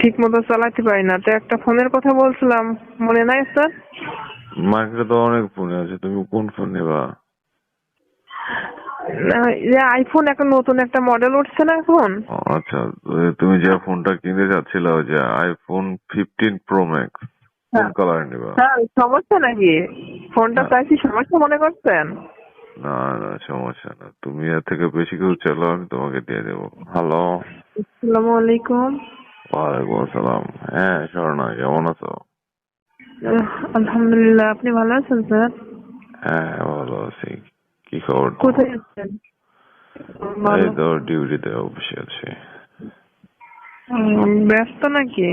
ঠিক মতো চালাতে পারি না, তো একটা ফোনের কথা বলছিলাম, মনে নাই স্যার? মার্কেটে তো অনেক ফোন আছে, তুমি কোন ফোন নেবা? যে আইফোন এখন নতুন একটা মডেল উঠছে না এখন। আচ্ছা, তুমি যে ফোনটা কিনতে যাচ্ছিল, ওই যে আইফোন 15 Pro Max, কোন হ্যাঁ কালার নিবা? স্যার, সমস্যা নাকি? ফোনটা না চাইছি, সমস্যা মনে করছেন? না না, সমস্যা না, তুমি এর থেকে বেশি কেউ চাইলেও আমি তোমাকে দিয়ে দেবো। হ্যালো। আসসালামু আলাইকুম। ওয়ালাইকুম আসসালাম। হ্যাঁ স্বর্ণা, কেমন আছো? আলহামদুলিল্লাহ, আপনি ভালো আছেন স্যার? হ্যাঁ ভালো আছি। কি খবর তোমার? কোথায় আছেন? এই ভালো। তো ডিউটিতে, অফিসে আছি। ব্যস্ত নাকি?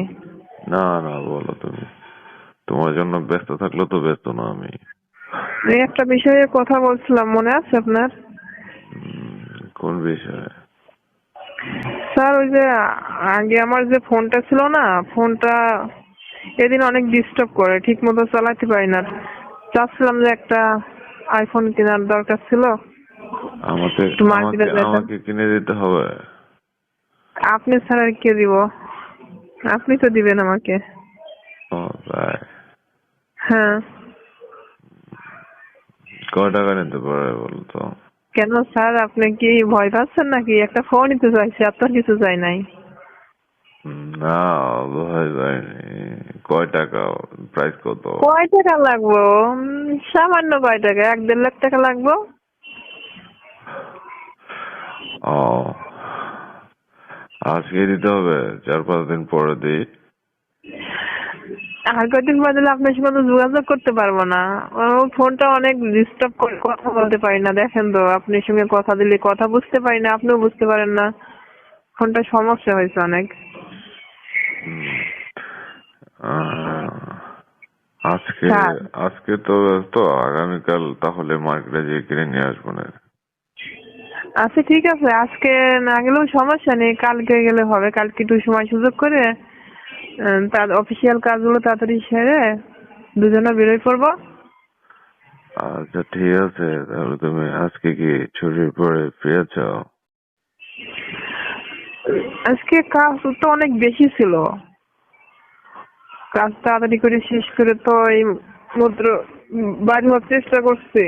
না না, বলো তুমি। তোমার জন্য ব্যস্ত থাকলেও তো ব্যস্ত না আমি। এই একটা বিষয়ে কথা বলছিলাম, মনে আছে আপনার? কোন বিষয়ে? স্যার, ওই যে আগে আমার যে ফোনটা ছিল না, ফোনটা এদিন অনেক ডিস্টার্ব করে, ঠিক মতো চালাতে পারি না। চাচ্ছিলাম যে একটা আইফোন কেনার দরকার ছিল, আমাকে একটু মার্কেটে আমাকে যেতাম। আমাকে কিনে দিতে হবে? আপনি ছাড়া আর কে দিব? আপনি তো দিবেন আমাকে। ও তাই? হ্যাঁ। কয় টাকা নিতে পারে বলতো? কেন স্যার, আপনি কি ভয় পাচ্ছেন নাকি? একটা ফোন নিতে চাইছি, আপনার কিছু চাই নাই। না, ভয় পাইনি। কয় টাকা? প্রাইস কত? কয় টাকা লাগবো? সামান্য কয় টাকা, 1-1.5 লাখ টাকা লাগবো। ও, আজকে দিতে হবে? 4-5 দিন পরে দিই। আর কয়দিন বাদে আপনার সঙ্গে তো যোগাযোগ করতে পারবো না। ও, ফোনটা অনেক ডিস্টার্ব করে, কথা বলতে পারি না। দেখেন তো, আপনার সঙ্গে কথা দিলে কথা বুঝতে পারি না, আপনিও বুঝতে পারেন না। ফোনটা সমস্যা হয়েছে অনেক। হুম, আহ, আজকে স্যার, আজকে তো ব্যস্ত, আগামীকাল তাহলে মার্কেটে যেয়ে কিনে নিয়ে আসবো না? আচ্ছা ঠিক আছে, আজকে না গেলেও সমস্যা নেই, কালকে গেলে হবে। কালকে একটু সময় সুযোগ করে তার অফিসিয়াল কাজগুলো তাড়াতাড়ি সেরে দুজনে বেরোয় পড়বো। আচ্ছা ঠিক আছে, তাহলে তুমি আজকে কি ছুটির পরে ফ্রি আছো? আজকে কাজ তো অনেক বেশি ছিল, কাজ তাড়াতাড়ি করে শেষ করে তো এই মাত্র বাড়ি হওয়ার চেষ্টা করছি।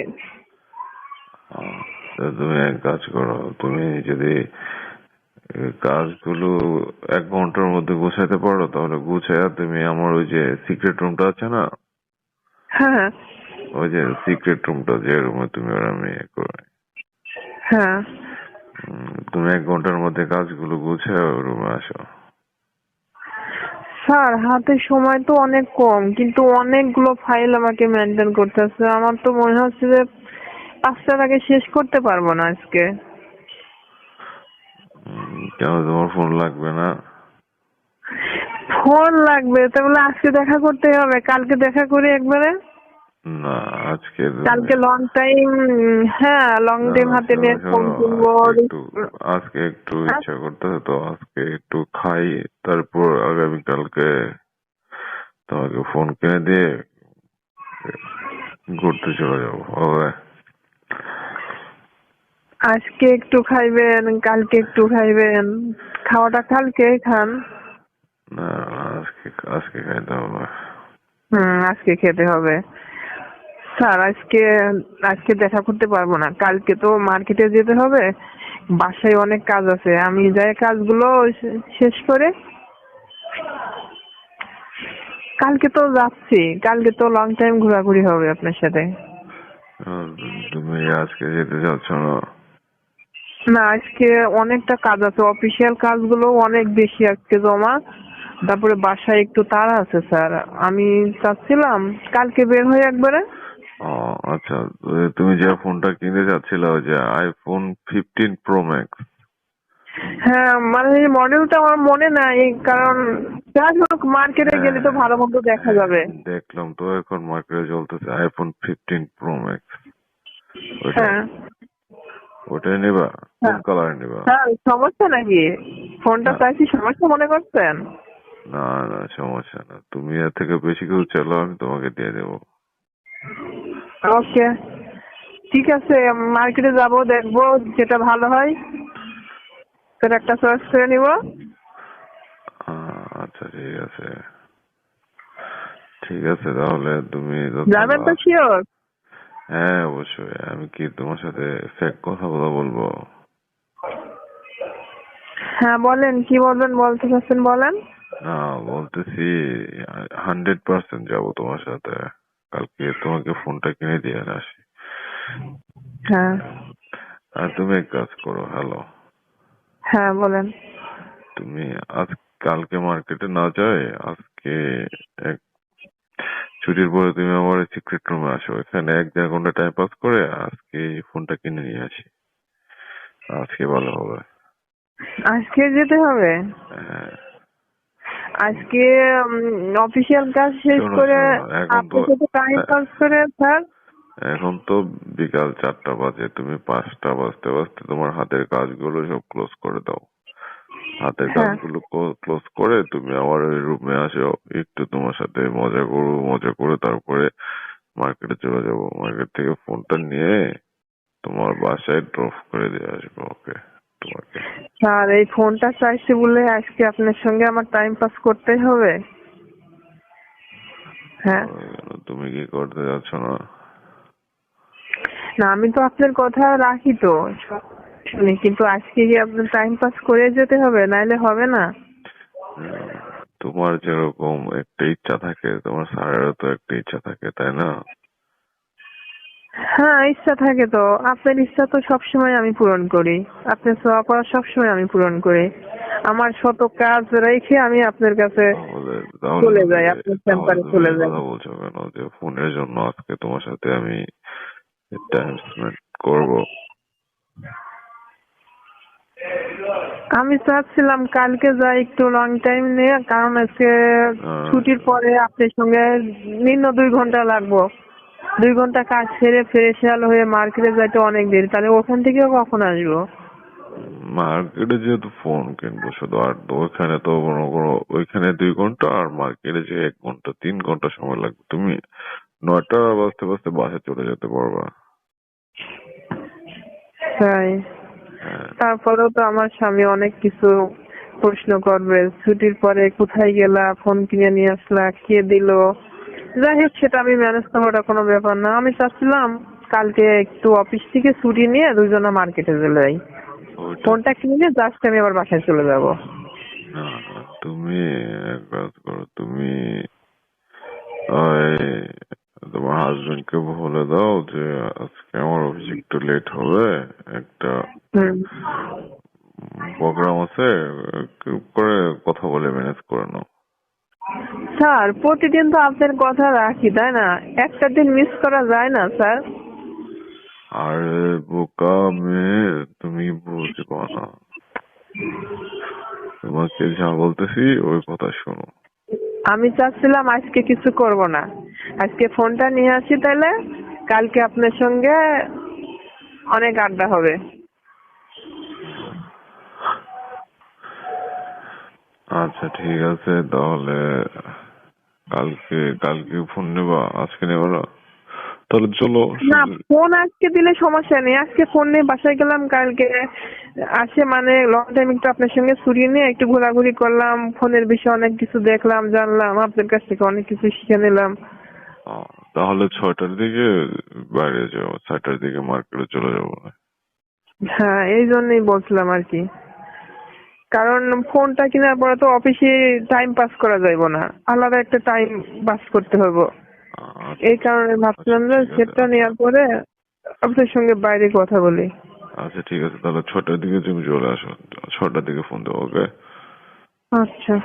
তো তুমি এক কাজ করো, তুমি যদি কাজগুলো 1 ঘন্টার মধ্যে গুছাইতে পারো, তাহলে গুছাইয়া তুমি আমার ওই যে সিক্রেট রুমটা আছে না, হ্যাঁ ওই যে সিক্রেট রুমটা, যে রুমে তুমি আর আমি করে, হ্যাঁ। তুমি 1 ঘন্টার মধ্যে কাজগুলো গুছায় রুমে আসো। স্যার, হাতে সময় তো অনেক কম, কিন্তু অনেকগুলো ফাইল আমাকে মেনটেন করতে হচ্ছে। আমার তো মনে হচ্ছে যে 5টার আগে শেষ করতে পারবো না আজকে। কেন, তোমার ফোন লাগবে না? ফোন লাগবে, তাহলে আজকে দেখা করতে হবে। কালকে দেখা করি একবারে। না, আজকে তুমি, কালকে লং টাইম। হ্যাঁ, লং না টাইম হাতে শোনো নিয়ে ফোন শোনো, কিনবো। আজকে একটু ইচ্ছা করতেছে তো, আজকে একটু খাই, তারপর আগামীকালকে তোমাকে ফোন কিনে দিয়ে ঘুরতে চলে যাবো, হবে? আজকে একটু খাইবেন, কালকে একটু খাইবেন। খাওয়াটা কালকে খান। না, আজকে আজকে খাইতে হবে। আজকে খেতে হবে। স্যার, আজকে আজকে দেখা করতে পারবো না, কালকে তো মার্কেটে যেতে হবে। বাসায় অনেক কাজ আছে, আমি যাই কাজগুলো শেষ করে কালকে তো যাচ্ছি। কালকে তো লং টাইম ঘোরাঘুরি হবে আপনার সাথে। আহ, তুমি আজকে যেতে চাচ্ছ না? না, আজকে অনেকটা কাজ আছে, অফিসিয়াল কাজগুলো অনেক বেশি আজকে জমা। তারপরে বাসায় একটু তাড়া আছে স্যার। আমি চাচ্ছিলাম কালকে বের হয়ে একবারে। ও আচ্ছা, তুমি যে ফোনটা কিনতে চাচ্ছিলে, ওই যে আইফোন 15 Pro Max। হ্যাঁ, মানে মডেলটা আমার মনে নাই, কারণ যাই হোক মার্কেটে গেলে তো হ্যাঁ ভালো মন্দ দেখা হ্যাঁ, যাবে। দেখলাম তো এখন মার্কেটে চলতেছে আইফোন 15 Pro Max। ওইটাই, হ্যাঁ ওটাই নিবা? কোন হ্যাঁ কালার নিবা? হ্যাঁ। সমস্যা নাকি? ফোনটা না চাইছি, সমস্যা মনে করছেন? না না, সমস্যা না, তুমি এর থেকে বেশি কেউ চাইলেও আমি তোমাকে দিয়ে দেবো। ওকে, ঠিক আছে। মার্কেটে যাব, দেখবো যেটা ভালো হয় সেটা একটা চয়েস করে নিব। আচ্ছা আচ্ছা ঠিক আছে, ঠিক আছে তাহলে তুমি যাবেন তো শিওর? হ্যাঁ অবশ্যই। আমি কি তোমার সাথে ফেক কথা বলবো? হ্যাঁ বলেন, কি বলবেন বলতে চাচ্ছেন বলেন। না, বলতেছি 100% যাবো তোমার সাথে। কালকে তোমাকে ফোনটা কিনে দিয়ে আসি। হ্যাঁ আর তুমি এক কাজ করো, হ্যালো, হ্যাঁ বলেন। তুমি আজ কালকে মার্কেটে না যাই, আজকে এক ছুটির পরে তুমি আমার সিক্রেট রুমে আসো, এখানে 1-1.5 ঘন্টা টাইম পাস করে আজকে এই ফোনটা কিনে নিয়ে আসি। আজকে ভালো হবে। আজকে যেতে হবে? হ্যাঁ। আজকে অফিসিয়াল কাজ শেষ শোনো করে শোনো, এখন তো আপনার সাথে টাইম পাস করে স্যার। এখন তো বিকাল 4টা বাজে, তুমি 5টা বাজতে বাজতে তোমার হাতের কাজগুলো সব ক্লোজ করে দাও। হাতের হ্যাঁ কাজগুলো ক্লোজ করে তুমি আমার ওই রুমে আসো, একটু তোমার সাথে মজা করবো, মজা করে তারপরে মার্কেটে চলে যাবো। মার্কেট থেকে ফোনটা নিয়ে তোমার বাসায় ড্রপ করে দিয়ে আসবো। ওকে তোমাকে। স্যার, এই ফোনটা চাইছি বলে আজকে আপনার সঙ্গে আমার টাইম পাস করতেই হবে? হ্যাঁ তুমি কি করতে যাচ্ছ না? না, আমি তো আপনার কথা রাখি তো, সব শুনি, কিন্তু আজকে কি আপনার টাইম পাস করে যেতে হবে, নাইলে হবে না। উম, তোমার যেরকম একটা ইচ্ছা থাকে, তোমার স্যারেরও তো একটা ইচ্ছা থাকে, তাই না? হ্যাঁ ইচ্ছা থাকে তো, আপনার ইচ্ছা তো সবসময় আমি পূরণ করি, আপনার চাওয়া পাওয়া সবসময় আমি পূরণ করি। আমার শত কাজ রেখে আমি আপনার কাছে তাহলে তাহলে চলে তুমি যাই, আপনার তাহলে চেম্বারে তুমি চলে এই যাই। কথা বলছো কেন যে ফোনের জন্য আজকে তোমার সাথে আমি টাইম স্পেন্ড করবো? আমি চাচ্ছিলাম কালকে যাই একটু লং টাইম নিয়ে, কারণ আজকে আহ, ছুটির পরে আপনার সঙ্গে নিম্ন 2 ঘন্টা লাগবো। 2 ঘন্টা কাজ সেরে ফ্রেশ হয়ে মার্কেটে যাইতে অনেক দেরি, তাহলে ওখান থেকে কখন আসবো? মার্কেটে যেহেতু ফোন কিনবো শুধু, আর তো ওইখানে তো কোনো ওইখানে 2 ঘন্টা, আর মার্কেটে যে 1 ঘন্টা 3 ঘন্টা সময় লাগবে। তুমি 9টা বাজতে বাজতে বাসে চলে যেতে পারবা। তাই? হ্যাঁ। তারপরেও তো আমার স্বামী অনেক কিছু প্রশ্ন করবে, ছুটির পরে কোথায় গেলা, ফোন কিনে নিয়ে আসলা, কে দিলো। যাই হোক, সেটা আমি ম্যানেজ করবো, ওটা কোনো ব্যাপার না। আমি চাচ্ছিলাম কালকে একটু অফিস থেকে ছুটি নিয়ে দুজনে মার্কেটে চলে যাই, ওইটা ফোনটা কিনে জাস্ট আমি আবার বাসায় চলে যাবো। না, না, তুমি এক কাজ করো, তুমি ওই তোমার হাজবেন্ড কে বলে দাও যে আজকে আমার অফিস একটু লেট হবে, একটা হুম। প্রোগ্রাম আছে, করে কথা বলে ম্যানেজ করে নাও। স্যার, প্রতিদিন তো আপনার কথা রাখি, তাই না? একটা দিন মিস করা যায় না স্যার? আরে বোকা মেয়ে, তুমি বুঝবা না। তোমাকে যা বলতেছি ওই কথা শোনো। আমি চাচ্ছিলাম আজকে কিছু করব না, আজকে ফোনটা নিয়ে আসি, তাহলে কালকে আপনার সঙ্গে অনেক আড্ডা হবে। আচ্ছা ঠিক আছে তাহলে, কালকে কালকে ফোন নেবা, আজকে নেবা না? তাহলে চলো না, ফোন আজকে দিলে সমস্যা নেই, আজকে ফোন নিয়ে বাসায় গেলাম, কালকে আসে মানে লং টাইম একটু আপনার সঙ্গে ছুটি নিয়ে একটু ঘোরাঘুরি করলাম, ফোনের বিষয়ে অনেক কিছু দেখলাম, জানলাম, আপনার কাছ থেকে অনেক কিছু শিখে নিলাম। তাহলে 6টার দিকে বাইরে যাও, 6টার দিকে মার্কেটে চলে যাবো। হ্যাঁ, এই জন্যই বলছিলাম আর কি, কারণ ফোনটা কেনার পরে তো অফিসে টাইম পাস করা যাইবো না, আলাদা একটা টাইম পাস করতে হবে। আচ্ছা এই কারণে আচ্ছা ভাবছিলাম যে ঠিক আছে। সেটটা আচ্ছা নেওয়ার পরে আপনার সঙ্গে বাইরে কথা বলি। আচ্ছা ঠিক আছে, তাহলে 6টার দিকে তুমি চলে আসো, 6টার দিকে ফোন দেবো। ওকে। আচ্ছা।